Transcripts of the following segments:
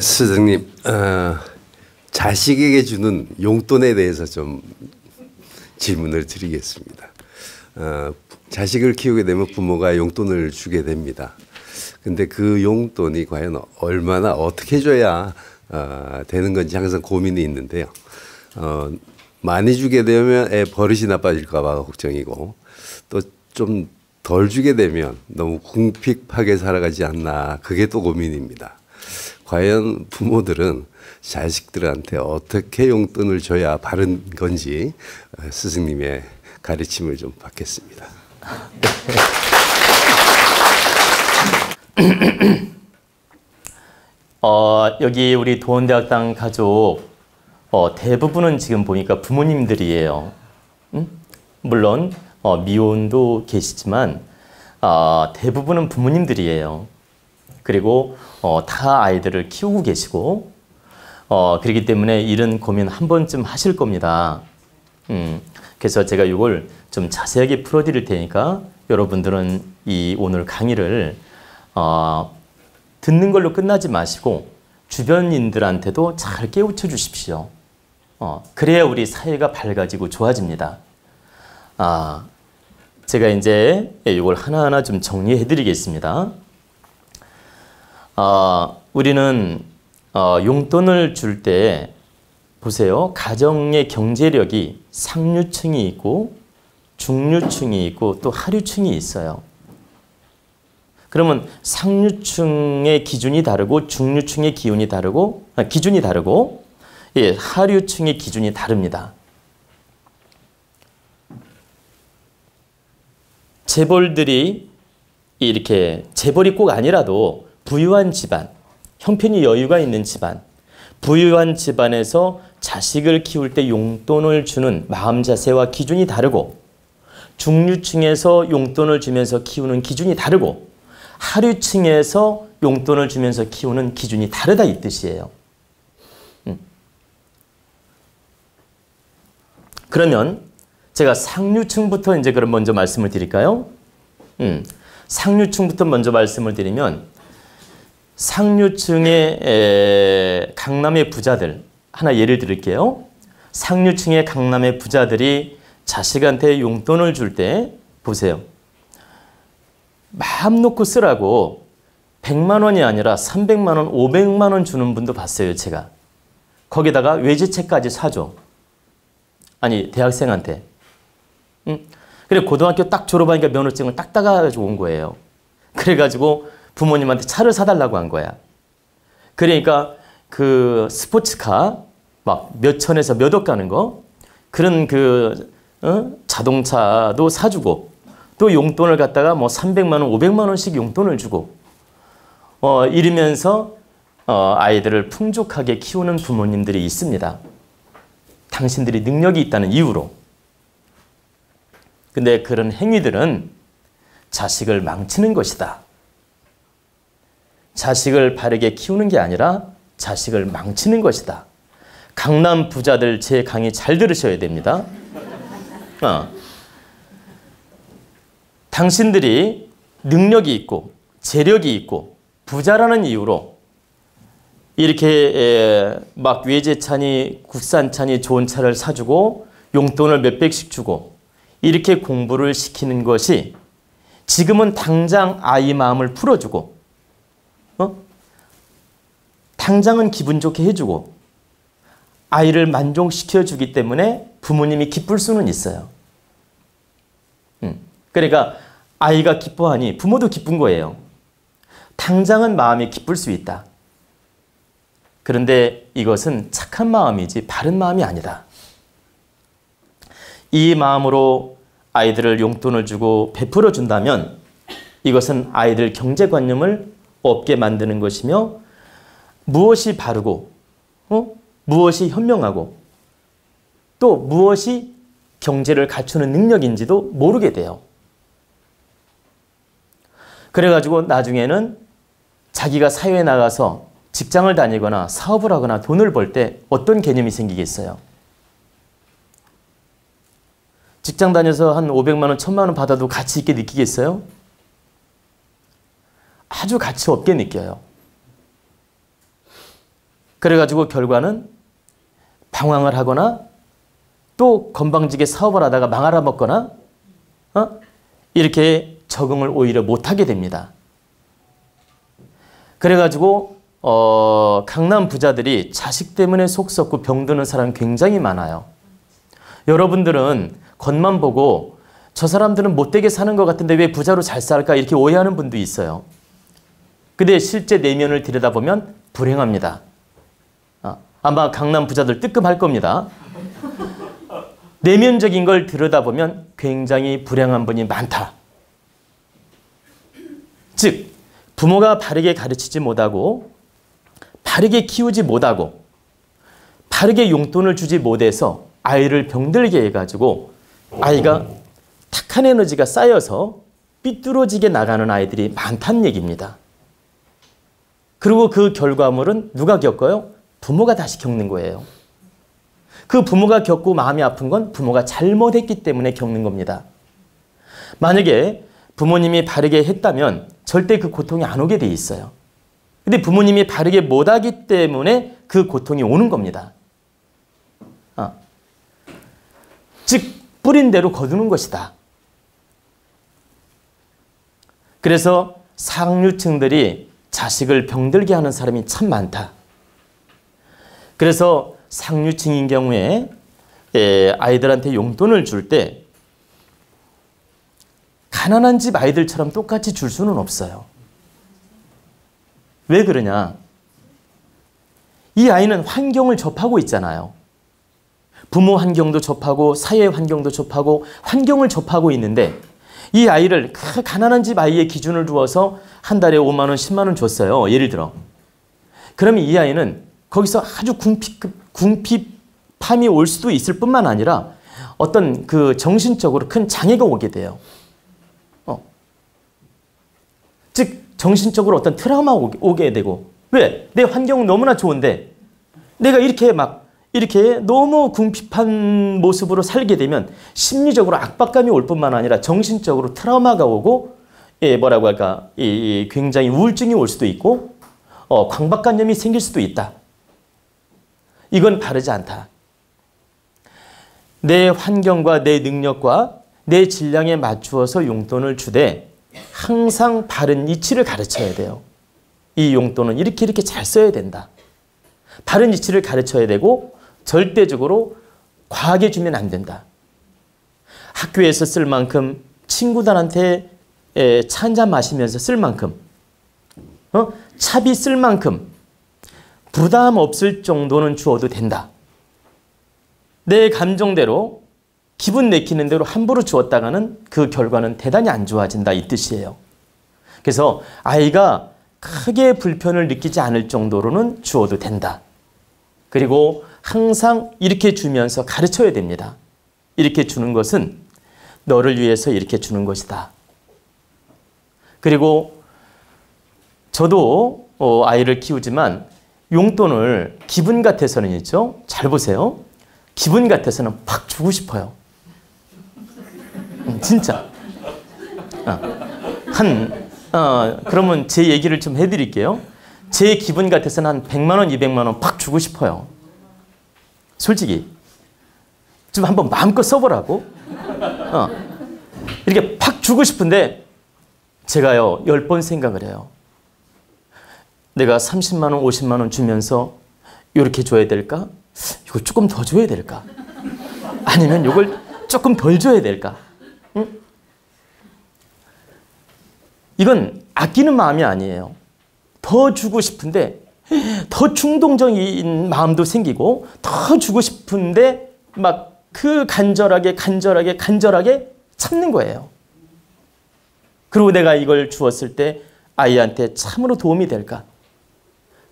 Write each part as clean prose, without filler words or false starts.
스승님, 자식에게 주는 용돈에 대해서 좀 질문을 드리겠습니다. 자식을 키우게 되면 부모가 용돈을 주게 됩니다. 근데 그 용돈이 과연 얼마나 어떻게 줘야 되는 건지 항상 고민이 있는데요. 많이 주게 되면 애 버릇이 나빠질까 봐 걱정이고, 또 좀 덜 주게 되면 너무 궁핍하게 살아가지 않나, 그게 또 고민입니다. 과연 부모들은 자식들한테 어떻게 용돈을 줘야 바른 건지 스승님의 가르침을 좀 받겠습니다. 여기 우리 도원대학당 가족 대부분은 지금 보니까 부모님들이에요. 물론 미혼도 계시지만 대부분은 부모님들이에요. 그리고 다 아이들을 키우고 계시고 그렇기 때문에 이런 고민 한 번쯤 하실 겁니다. 그래서 제가 이걸 좀 자세하게 풀어드릴 테니까 여러분들은 이 오늘 강의를 듣는 걸로 끝나지 마시고 주변인들한테도 잘 깨우쳐 주십시오. 그래야 우리 사회가 밝아지고 좋아집니다. 제가 이제 이걸 하나하나 좀 정리해 드리겠습니다. 우리는 용돈을 줄 때 보세요. 가정의 경제력이 상류층이 있고 중류층이 있고 또 하류층이 있어요. 그러면 상류층의 기준이 다르고 중류층의 기준이 다르고 하류층의 기준이 다릅니다. 재벌들이 이렇게 재벌이 꼭 아니라도 부유한 집안, 형편이 여유가 있는 집안, 부유한 집안에서 자식을 키울 때 용돈을 주는 마음 자세와 기준이 다르고 중류층에서 용돈을 주면서 키우는 기준이 다르고 하류층에서 용돈을 주면서 키우는 기준이 다르다 이 뜻이에요. 그러면 제가 상류층부터 이제 그럼 먼저 말씀을 드릴까요? 상류층부터 먼저 말씀을 드리면 상류층의 강남의 부자들 하나 예를 들을게요. 상류층의 강남의 부자들이 자식한테 용돈을 줄 때 보세요. 마음 놓고 쓰라고 100만 원이 아니라 300만 원, 500만 원 주는 분도 봤어요, 제가. 거기다가 외제책까지 사줘. 아니, 대학생한테. 그래 고등학교 딱 졸업하니까 면허증을 딱 따가지고 온 거예요. 그래가지고 부모님한테 차를 사달라고 한 거야. 그러니까 그 스포츠카 막 몇 천에서 몇 억 가는 거 그런 자동차도 사주고 또 용돈을 갖다가 뭐 300만 원, 500만 원씩 용돈을 주고 이러면서 아이들을 풍족하게 키우는 부모님들이 있습니다. 당신들이 능력이 있다는 이유로. 근데 그런 행위들은 자식을 망치는 것이다. 자식을 바르게 키우는 게 아니라 자식을 망치는 것이다. 강남 부자들 제 강의 잘 들으셔야 됩니다. 당신들이 능력이 있고 재력이 있고 부자라는 이유로 이렇게 막 외제차니 국산차니 좋은 차를 사주고 용돈을 몇백씩 주고 이렇게 공부를 시키는 것이 지금은 당장 아이 마음을 풀어주고 당장은 기분 좋게 해주고 아이를 만족시켜주기 때문에 부모님이 기쁠 수는 있어요. 그러니까 아이가 기뻐하니 부모도 기쁜 거예요. 당장은 마음이 기쁠 수 있다. 그런데 이것은 착한 마음이지 바른 마음이 아니다. 이 마음으로 아이들을 용돈을 주고 베풀어 준다면 이것은 아이들 경제관념을 없게 만드는 것이며 무엇이 바르고 무엇이 현명하고 또 무엇이 경제를 갖추는 능력인지도 모르게 돼요. 그래가지고 나중에는 자기가 사회에 나가서 직장을 다니거나 사업을 하거나 돈을 벌 때 어떤 개념이 생기겠어요? 직장 다녀서 한 500만 원, 1000만 원 받아도 가치 있게 느끼겠어요? 아주 가치 없게 느껴요. 그래가지고 결과는 방황을 하거나 또 건방지게 사업을 하다가 망하라 먹거나 이렇게 적응을 오히려 못하게 됩니다. 그래가지고 강남 부자들이 자식 때문에 속 썩고 병드는 사람 굉장히 많아요. 여러분들은 겉만 보고 저 사람들은 못되게 사는 것 같은데 왜 부자로 잘 살까 이렇게 오해하는 분도 있어요. 근데 실제 내면을 들여다보면 불행합니다. 아마 강남 부자들 뜨끔할 겁니다. 내면적인 걸 들여다보면 굉장히 불행한 분이 많다. 즉 부모가 바르게 가르치지 못하고 바르게 키우지 못하고 바르게 용돈을 주지 못해서 아이를 병들게 해가지고 아이가 탁한 에너지가 쌓여서 삐뚤어지게 나가는 아이들이 많다는 얘기입니다. 그리고 그 결과물은 누가 겪어요? 부모가 다시 겪는 거예요. 그 부모가 겪고 마음이 아픈 건 부모가 잘못했기 때문에 겪는 겁니다. 만약에 부모님이 바르게 했다면 절대 그 고통이 안 오게 돼 있어요. 근데 부모님이 바르게 못하기 때문에 그 고통이 오는 겁니다. 즉 뿌린 대로 거두는 것이다. 그래서 상류층들이 자식을 병들게 하는 사람이 참 많다. 그래서 상류층인 경우에 아이들한테 용돈을 줄 때 가난한 집 아이들처럼 똑같이 줄 수는 없어요. 왜 그러냐? 이 아이는 환경을 접하고 있잖아요. 부모 환경도 접하고 사회 환경도 접하고 환경을 접하고 있는데 이 아이를 그 가난한 집 아이의 기준을 두어서 한 달에 5만 원, 10만 원 줬어요. 예를 들어. 그러면 이 아이는 거기서 아주 궁핍함이 올 수도 있을 뿐만 아니라 어떤 그 정신적으로 큰 장애가 오게 돼요. 즉 정신적으로 어떤 트라우마가 오게 되고 왜? 내 환경은 너무나 좋은데 내가 이렇게 너무 궁핍한 모습으로 살게 되면 심리적으로 압박감이 올 뿐만 아니라 정신적으로 트라우마가 오고 뭐라고 할까 굉장히 우울증이 올 수도 있고 강박관념이 생길 수도 있다. 이건 바르지 않다. 내 환경과 내 능력과 내 질량에 맞추어서 용돈을 주되 항상 바른 이치를 가르쳐야 돼요. 이 용돈은 이렇게 잘 써야 된다. 바른 이치를 가르쳐야 되고 절대적으로 과하게 주면 안 된다. 학교에서 쓸 만큼 친구들한테 차 한잔 마시면서 쓸 만큼 차비 쓸 만큼 부담 없을 정도는 주어도 된다. 내 감정대로 기분 내키는 대로 함부로 주었다가는 그 결과는 대단히 안 좋아진다 이 뜻이에요. 그래서 아이가 크게 불편을 느끼지 않을 정도로는 주어도 된다. 그리고 항상 이렇게 주면서 가르쳐야 됩니다. 이렇게 주는 것은 너를 위해서 이렇게 주는 것이다. 그리고 저도 아이를 키우지만 용돈을 기분 같아서는 있죠. 잘 보세요. 기분 같아서는 팍 주고 싶어요. 진짜. 그러면 제 얘기를 좀 해드릴게요. 제 기분 같아서는 한 100만 원, 200만 원 팍 주고 싶어요. 솔직히. 좀 한번 마음껏 써보라고. 이렇게 팍 주고 싶은데 제가요 10번 생각을 해요. 내가 30만 원, 50만 원 주면서 이렇게 줘야 될까? 이걸 조금 더 줘야 될까? 아니면 이걸 조금 덜 줘야 될까? 응? 이건 아끼는 마음이 아니에요. 더 주고 싶은데 더 충동적인 마음도 생기고 더 주고 싶은데 막 그 간절하게 참는 거예요. 그리고 내가 이걸 주었을 때 아이한테 참으로 도움이 될까?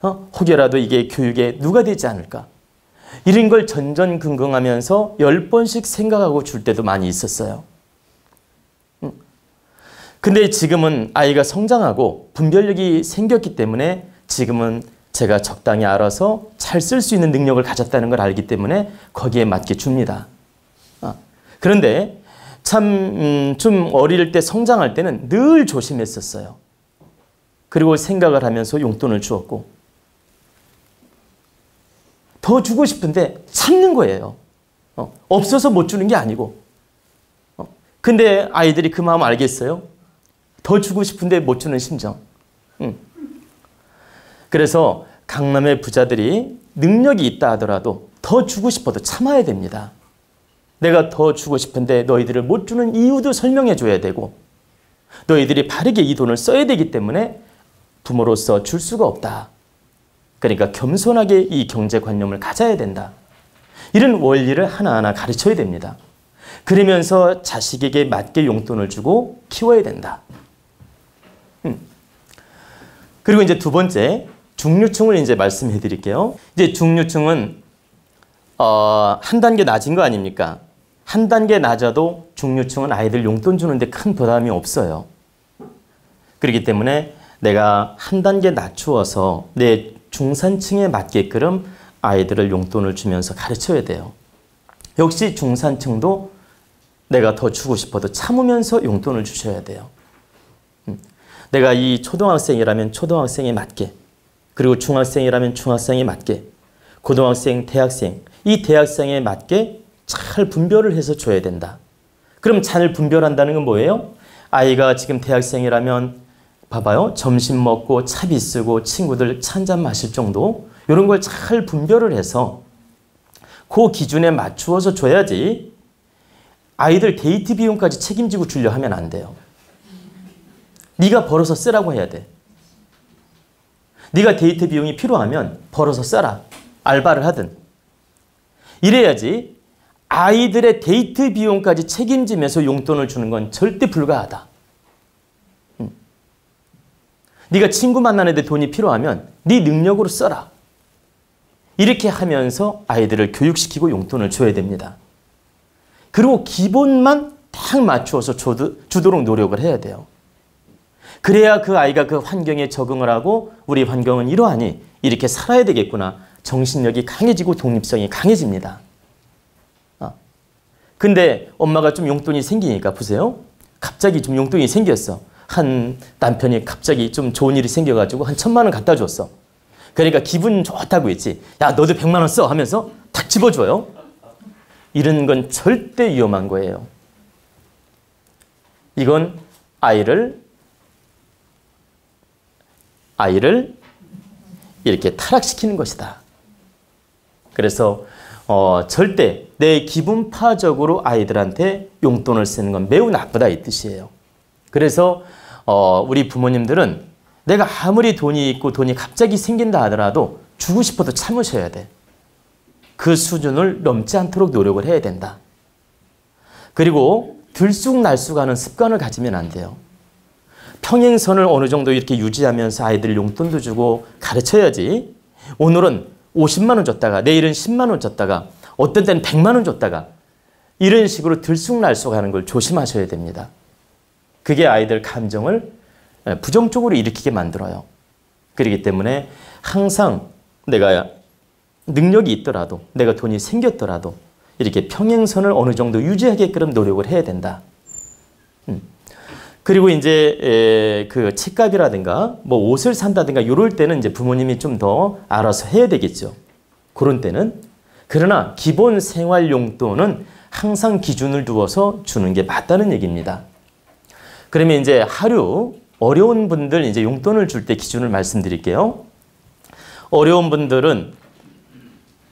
혹여라도 이게 교육에 누가 되지 않을까? 이런 걸 전전긍긍하면서 10번씩 생각하고 줄 때도 많이 있었어요. 근데 지금은 아이가 성장하고 분별력이 생겼기 때문에 지금은 제가 적당히 알아서 잘 쓸 수 있는 능력을 가졌다는 걸 알기 때문에 거기에 맞게 줍니다. 그런데 참 좀 어릴 때 성장할 때는 늘 조심했었어요. 그리고 생각을 하면서 용돈을 주었고 더 주고 싶은데 참는 거예요. 없어서 못 주는 게 아니고. 근데 아이들이 그 마음 알겠어요? 더 주고 싶은데 못 주는 심정. 그래서 강남의 부자들이 능력이 있다 하더라도 더 주고 싶어도 참아야 됩니다. 내가 더 주고 싶은데 너희들을 못 주는 이유도 설명해 줘야 되고, 너희들이 바르게 이 돈을 써야 되기 때문에 부모로서 줄 수가 없다. 그러니까 겸손하게 이 경제관념을 가져야 된다. 이런 원리를 하나하나 가르쳐야 됩니다. 그러면서 자식에게 맞게 용돈을 주고 키워야 된다. 그리고 이제 두 번째, 중류층을 이제 말씀해 드릴게요. 이제 중류층은 한 단계 낮은 거 아닙니까? 한 단계 낮아도 중류층은 아이들 용돈 주는데 큰 부담이 없어요. 그렇기 때문에 내가 한 단계 낮추어서 내 중산층에 맞게끔 아이들을 용돈을 주면서 가르쳐야 돼요. 역시 중산층도 내가 더 주고 싶어도 참으면서 용돈을 주셔야 돼요. 내가 이 초등학생이라면 초등학생에 맞게, 그리고 중학생이라면 중학생에 맞게, 고등학생, 대학생, 이 대학생에 맞게 잘 분별을 해서 줘야 된다. 그럼 잘 분별한다는 건 뭐예요? 아이가 지금 대학생이라면 봐봐요. 점심 먹고 차비 쓰고 친구들 차 한잔 마실 정도, 이런 걸 잘 분별을 해서 그 기준에 맞추어서 줘야지 아이들 데이트 비용까지 책임지고 주려 하면 안 돼요. 네가 벌어서 쓰라고 해야 돼. 네가 데이트 비용이 필요하면 벌어서 써라. 알바를 하든. 이래야지 아이들의 데이트 비용까지 책임지면서 용돈을 주는 건 절대 불가하다. 네가 친구 만나는데 돈이 필요하면 네 능력으로 써라. 이렇게 하면서 아이들을 교육시키고 용돈을 줘야 됩니다. 그리고 기본만 딱 맞추어서 주도록 노력을 해야 돼요. 그래야 그 아이가 그 환경에 적응을 하고 우리 환경은 이러하니 이렇게 살아야 되겠구나. 정신력이 강해지고 독립성이 강해집니다. 근데 엄마가 좀 용돈이 생기니까 보세요. 갑자기 좀 용돈이 생겼어. 한 남편이 갑자기 좀 좋은 일이 생겨가지고 한 1,000만 원 갖다 줬어. 그러니까 기분 좋다고 했지. 야, 너도 100만 원 써 하면서 탁 집어줘요. 이런 건 절대 위험한 거예요. 이건 아이를 이렇게 타락시키는 것이다. 그래서 절대 내 기분파적으로 아이들한테 용돈을 쓰는 건 매우 나쁘다 이 뜻이에요. 그래서 우리 부모님들은 내가 아무리 돈이 있고 돈이 갑자기 생긴다 하더라도 주고 싶어도 참으셔야 돼. 그 수준을 넘지 않도록 노력을 해야 된다. 그리고 들쑥날쑥하는 습관을 가지면 안 돼요. 평행선을 어느 정도 이렇게 유지하면서 아이들 용돈도 주고 가르쳐야지. 오늘은 50만 원 줬다가 내일은 10만 원 줬다가 어떤 때는 100만 원 줬다가 이런 식으로 들쑥날쑥하는 걸 조심하셔야 됩니다. 그게 아이들 감정을 부정적으로 일으키게 만들어요. 그렇기 때문에 항상 내가 능력이 있더라도 내가 돈이 생겼더라도 이렇게 평행선을 어느 정도 유지하게끔 노력을 해야 된다. 그리고 이제 그 책값이라든가 뭐 옷을 산다든가 이럴 때는 이제 부모님이 좀 더 알아서 해야 되겠죠. 그런 때는. 그러나 기본 생활 용돈은 항상 기준을 두어서 주는 게 맞다는 얘기입니다. 그러면 이제 하루 어려운 분들 이제 용돈을 줄 때 기준을 말씀드릴게요. 어려운 분들은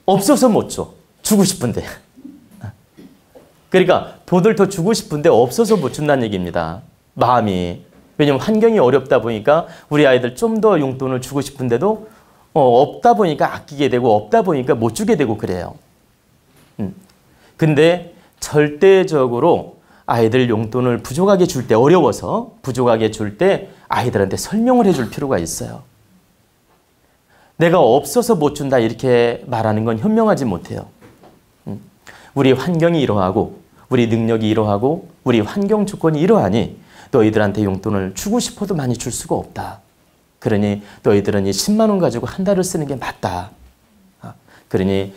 없어서 못 줘. 주고 싶은데. 그러니까 돈을 더 주고 싶은데 없어서 못 준다는 얘기입니다. 마음이. 왜냐면 환경이 어렵다 보니까 우리 아이들 좀 더 용돈을 주고 싶은데도 없다 보니까 아끼게 되고 없다 보니까 못 주게 되고 그래요. 근데 절대적으로 아이들 용돈을 부족하게 줄 때, 어려워서 부족하게 줄 때 아이들한테 설명을 해줄 필요가 있어요. 내가 없어서 못 준다 이렇게 말하는 건 현명하지 못해요. 우리 환경이 이러하고 우리 능력이 이러하고 우리 환경 조건이 이러하니 너희들한테 용돈을 주고 싶어도 많이 줄 수가 없다. 그러니 너희들은 이 10만 원 가지고 한 달을 쓰는 게 맞다. 그러니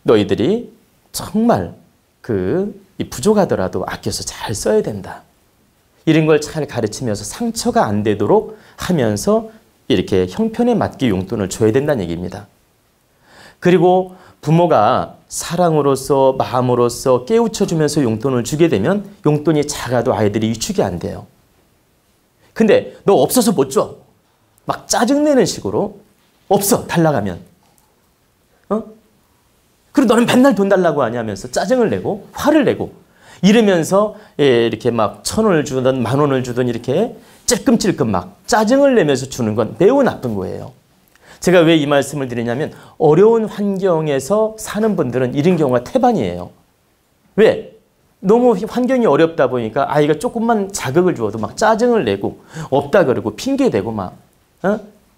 너희들이 정말 이 부족하더라도 아껴서 잘 써야 된다. 이런 걸 잘 가르치면서 상처가 안 되도록 하면서 이렇게 형편에 맞게 용돈을 줘야 된다는 얘기입니다. 그리고 부모가 사랑으로서 마음으로서 깨우쳐주면서 용돈을 주게 되면 용돈이 작아도 아이들이 위축이 안 돼요. 근데 너 없어서 못 줘. 막 짜증내는 식으로 없어 달라가면 그리고 너는 맨날 돈 달라고 하냐면서 짜증을 내고 화를 내고 이러면서 이렇게 막 1,000원을 주든 10,000원을 주든 이렇게 찔끔찔끔 막 짜증을 내면서 주는 건 매우 나쁜 거예요. 제가 왜 이 말씀을 드리냐면 어려운 환경에서 사는 분들은 이런 경우가 태반이에요. 왜? 너무 환경이 어렵다 보니까 아이가 조금만 자극을 주어도 막 짜증을 내고 없다 그러고 핑계대고 막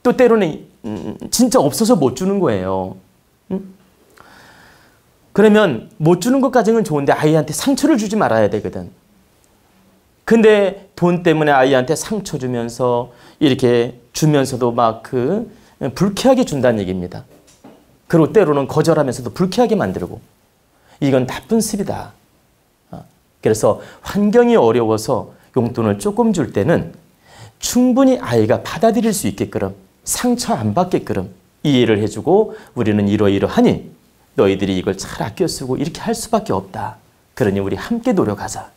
또 때로는 진짜 없어서 못 주는 거예요. 그러면 못 주는 것까지는 좋은데 아이한테 상처를 주지 말아야 되거든. 근데 돈 때문에 아이한테 상처 주면서 이렇게 주면서도 막 불쾌하게 준다는 얘기입니다. 그리고 때로는 거절하면서도 불쾌하게 만들고 이건 나쁜 습이다. 그래서 환경이 어려워서 용돈을 조금 줄 때는 충분히 아이가 받아들일 수 있게끔 상처 안 받게끔 이해를 해주고 우리는 이러이러하니 너희들이 이걸 잘 아껴 쓰고 이렇게 할 수밖에 없다. 그러니 우리 함께 노력하자.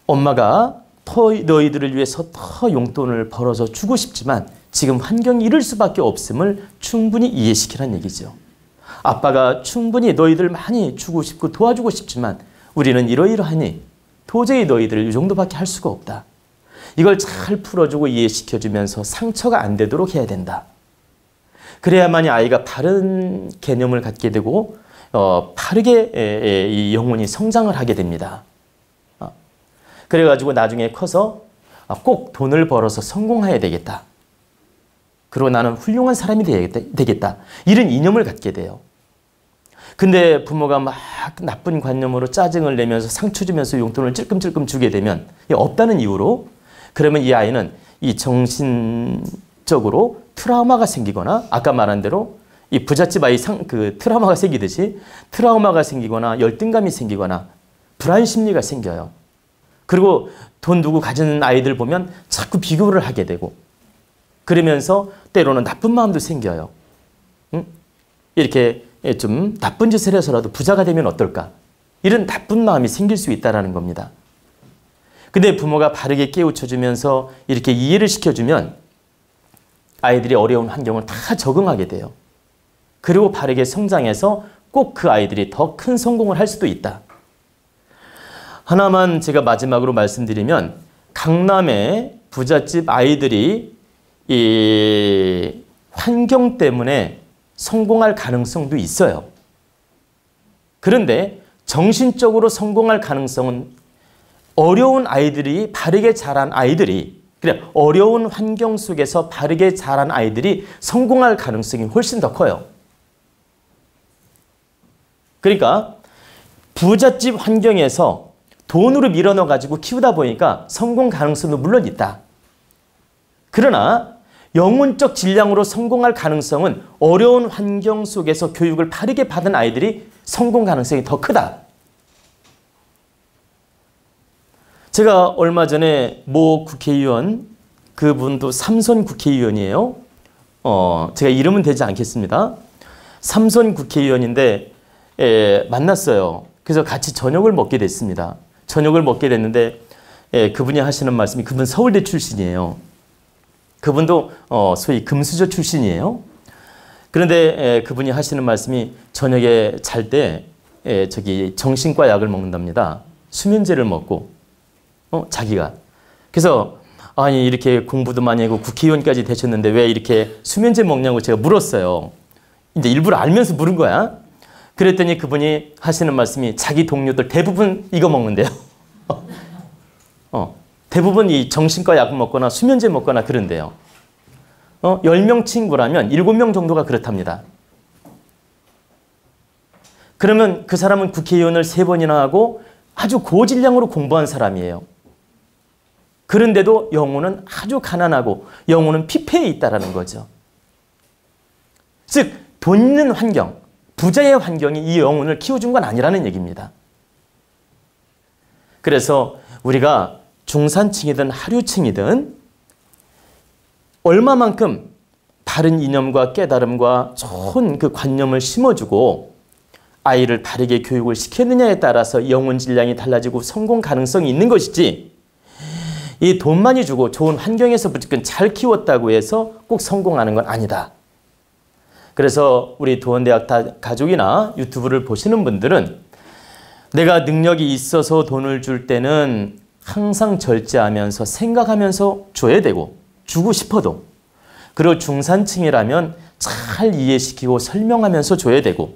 엄마가 너희들을 위해서 더 용돈을 벌어서 주고 싶지만 지금 환경이 이럴 수밖에 없음을 충분히 이해시키라는 얘기죠. 아빠가 충분히 너희들 많이 주고 싶고 도와주고 싶지만 우리는 이러이러하니 도저히 너희들을 이 정도밖에 할 수가 없다. 이걸 잘 풀어주고 이해시켜주면서 상처가 안 되도록 해야 된다. 그래야만이 아이가 바른 개념을 갖게 되고 바르게 이 영혼이 성장을 하게 됩니다. 그래가지고 나중에 커서 꼭 돈을 벌어서 성공해야 되겠다. 그리고 나는 훌륭한 사람이 되겠다. 이런 이념을 갖게 돼요. 근데 부모가 막 나쁜 관념으로 짜증을 내면서 상처 주면서 용돈을 찔끔찔끔 주게 되면 없다는 이유로 그러면 이 아이는 이 정신적으로 트라우마가 생기거나 아까 말한 대로 이 부잣집 아이 트라우마가 생기듯이 트라우마가 생기거나 열등감이 생기거나 불안 심리가 생겨요. 그리고 돈 두고 가진 아이들 보면 자꾸 비교를 하게 되고 그러면서 때로는 나쁜 마음도 생겨요. 이렇게 좀 나쁜 짓을 해서라도 부자가 되면 어떨까? 이런 나쁜 마음이 생길 수 있다는 겁니다. 근데 부모가 바르게 깨우쳐주면서 이렇게 이해를 시켜주면 아이들이 어려운 환경을 다 적응하게 돼요. 그리고 바르게 성장해서 꼭 그 아이들이 더 큰 성공을 할 수도 있다. 하나만 제가 마지막으로 말씀드리면 강남의 부잣집 아이들이 이 환경 때문에 성공할 가능성도 있어요. 그런데 정신적으로 성공할 가능성은 어려운 아이들이 바르게 자란 아이들이 어려운 환경 속에서 바르게 자란 아이들이 성공할 가능성이 훨씬 더 커요. 그러니까 부잣집 환경에서 돈으로 밀어넣어 가지고 키우다 보니까 성공 가능성도 물론 있다. 그러나 영혼적 질량으로 성공할 가능성은 어려운 환경 속에서 교육을 바르게 받은 아이들이 성공 가능성이 더 크다. 제가 얼마 전에 모 국회의원, 그분도 삼선 국회의원이에요. 제가 이름은 되지 않겠습니다. 삼선 국회의원인데 만났어요. 그래서 같이 저녁을 먹게 됐습니다. 저녁을 먹게 됐는데 그분이 하시는 말씀이 그분 서울대 출신이에요. 그분도 소위 금수저 출신이에요. 그런데 그분이 하시는 말씀이 저녁에 잘 때 정신과 약을 먹는답니다. 수면제를 먹고 자기가. 그래서 아니 이렇게 공부도 많이 하고 국회의원까지 되셨는데 왜 이렇게 수면제 먹냐고 제가 물었어요. 이제 일부러 알면서 물은 거야. 그랬더니 그분이 하시는 말씀이 자기 동료들 대부분 이거 먹는데요. 대부분 이 정신과 약 먹거나 수면제 먹거나 그런데요. 10명 친구라면 7명 정도가 그렇답니다. 그러면 그 사람은 국회의원을 3번이나 하고 아주 고질량으로 공부한 사람이에요. 그런데도 영혼은 아주 가난하고 영혼은 피폐해 있다는 거죠. 즉, 돈 있는 환경, 부자의 환경이 이 영혼을 키워준 건 아니라는 얘기입니다. 그래서 우리가 중산층이든 하류층이든 얼마만큼 바른 이념과 깨달음과 좋은 그 관념을 심어주고 아이를 바르게 교육을 시켰느냐에 따라서 영혼 질량이 달라지고 성공 가능성이 있는 것이지, 이 돈 많이 주고 좋은 환경에서 무조건 잘 키웠다고 해서 꼭 성공하는 건 아니다. 그래서 우리 도원대학 가족이나 유튜브를 보시는 분들은 내가 능력이 있어서 돈을 줄 때는 항상 절제하면서 생각하면서 줘야 되고, 주고 싶어도, 그리고 중산층이라면 잘 이해시키고 설명하면서 줘야 되고,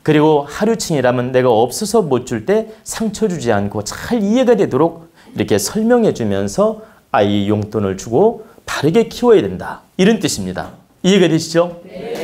그리고 하류층이라면 내가 없어서 못 줄 때 상처 주지 않고 잘 이해가 되도록 이렇게 설명해 주면서 아이 용돈을 주고 바르게 키워야 된다. 이런 뜻입니다. 이해가 되시죠? 네.